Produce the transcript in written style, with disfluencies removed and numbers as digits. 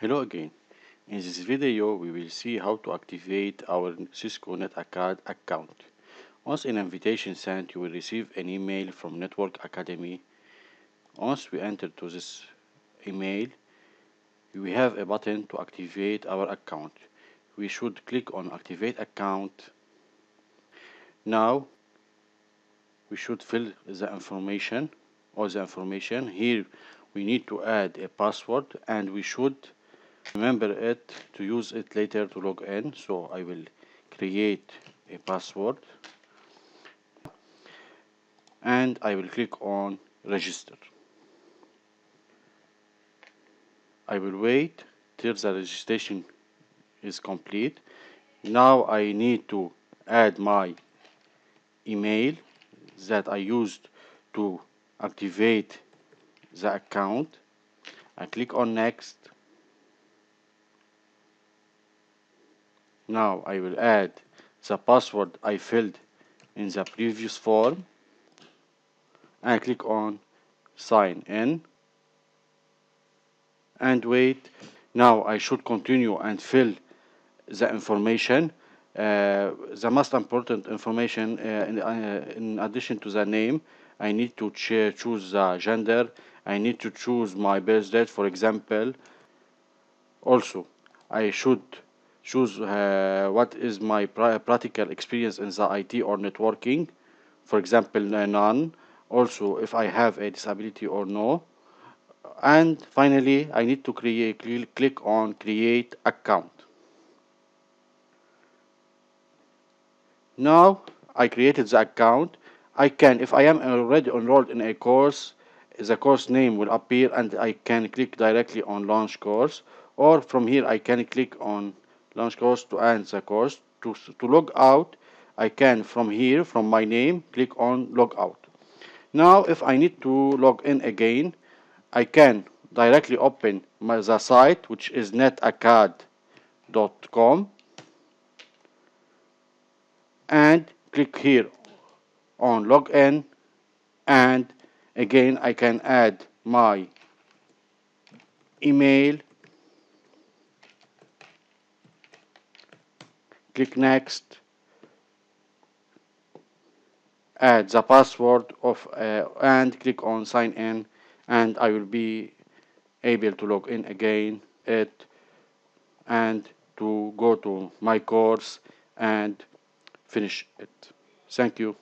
Hello again. In this video, we will see how to activate our Cisco NetAcad account. Once an invitation sent, you will receive an email from Network Academy. Once we enter to this email, we have a button to activate our account. We should click on Activate Account. Now, we should fill the information, all the information. Here, we need to add a password, and we should remember it to use it later to log in. So I will create a password and I will click on register. I will wait till the registration is complete. Now I need to add my email that I used to activate the account. I click on next. Now I will add the password I filled in the previous form. I click on sign in and wait. Now I should continue and fill the information. The most important information, in addition to the name, I need to choose the gender. I need to choose my birth date, for example. Also, I should choose what is my practical experience in the IT or networking, for example, none. Also, if I have a disability or no. And finally, I need to click on create account. Now I created the account. I can, if I am already enrolled in a course, the course name will appear and I can click directly on launch course, or from here I can click on launch course to end the course. To log out, I can from here, from my name, click on log out. Now if I need to log in again, I can directly open the site, which is netacad.com, and click here on login, and again I can add my email, click next, add the password of and click on sign in, and I will be able to log in again and to go to my course and finish it. Thank you.